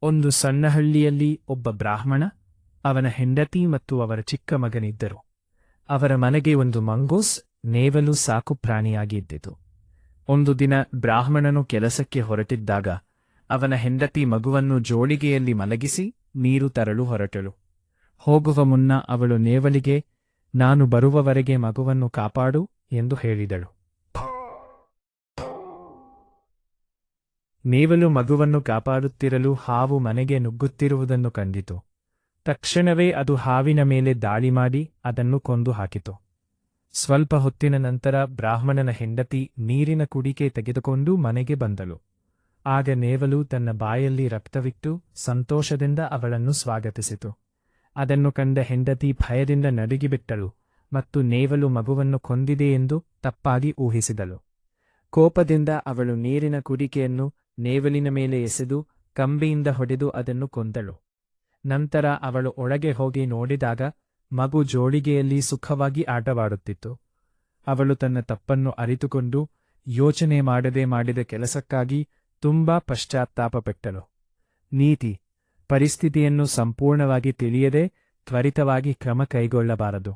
ಒಂದು ಸಣ್ಣ ಹಳ್ಳಿಯಲ್ಲಿ ಒಬ್ಬ ಬ್ರಾಹ್ಮಣ, ಅವನ ಹೆಂಡತಿ ಮತ್ತು ಅವರ ಚಿಕ್ಕ ಮಗನಿದ್ದರು. ಅವರ ಮನೆಗೆ ಒಂದು ಮಂಗೋಸ್, ನೇವಲು ಸಾಕುಪ್ರಾಣಿಯಾಗಿದ್ದಿತು. ಒಂದು ದಿನ ಬ್ರಾಹ್ಮಣನು ಕೆಲಸಕ್ಕೆ ಹೊರಟಿದ್ದಾಗ ಅವನ ಹೆಂಡತಿ ಮಗುವನ್ನು ಜೋಳಿಗೆಯಲ್ಲಿ ಮಲಗಿಸಿ ನೀರು ತರಲು ಹೊರಟಳು. ಹೋಗುವ ಮುನ್ನ ಅವಳು ನೇವಲಿಗೆ, ನಾನು ಬರುವವರೆಗೆ ಮಗುವನ್ನು ಕಾಪಾಡು ಎಂದು ಹೇಳಿದಳು. ನೇವಲು ಮಗುವನ್ನು ಕಾಪಾಡುತ್ತಿರಲು ಹಾವು ಮನೆಗೆ ನುಗ್ಗುತ್ತಿರುವುದನ್ನು ಕಂಡಿತು. ತಕ್ಷಣವೇ ಅದು ಹಾವಿನ ಮೇಲೆ ದಾಳಿ ಮಾಡಿ ಅದನ್ನು ಕೊಂದು ಹಾಕಿತು. ಸ್ವಲ್ಪ ಹೊತ್ತಿನ ನಂತರ ಬ್ರಾಹ್ಮಣನ ಹೆಂಡತಿ ನೀರಿನ ಕುಡಿಕೆ ತೆಗೆದುಕೊಂಡು ಮನೆಗೆ ಬಂದಳು. ಆಗ ನೇವಲು ತನ್ನ ಬಾಯಲ್ಲಿ ರಕ್ತವಿಟ್ಟು ಸಂತೋಷದಿಂದ ಅವಳನ್ನು ಸ್ವಾಗತಿಸಿತು. ಅದನ್ನು ಕಂಡ ಹೆಂಡತಿ ಭಯದಿಂದ ನಡುಗಿಬಿಟ್ಟಳು ಮತ್ತು ನೇವಲು ಮಗುವನ್ನು ಕೊಂದಿದೆ ಎಂದು ತಪ್ಪಾಗಿ ಊಹಿಸಿದಳು. ಕೋಪದಿಂದ ಅವಳು ನೀರಿನ ಕುಡಿಕೆಯನ್ನು ನೇವಲಿನ ಮೇಲೆ ಎಸೆದು ಕಂಬಿಯಿಂದ ಹೊಡೆದು ಅದನ್ನು ಕೊಂದಳು. ನಂತರ ಅವಳು ಒಳಗೆ ಹೋಗಿ ನೋಡಿದಾಗ ಮಗು ಜೋಳಿಗೆಯಲ್ಲಿ ಸುಖವಾಗಿ ಆಟವಾಡುತ್ತಿತ್ತು. ಅವಳು ತನ್ನ ತಪ್ಪನ್ನು ಅರಿತುಕೊಂಡು ಯೋಚನೆ ಮಾಡದೆ ಮಾಡಿದ ಕೆಲಸಕ್ಕಾಗಿ ತುಂಬಾ ಪಶ್ಚಾತ್ತಾಪಪಟ್ಟಳು. ನೀತಿ: ಪರಿಸ್ಥಿತಿಯನ್ನು ಸಂಪೂರ್ಣವಾಗಿ ತಿಳಿಯದೆ ತ್ವರಿತವಾಗಿ ಕ್ರಮ ಕೈಗೊಳ್ಳಬಾರದು.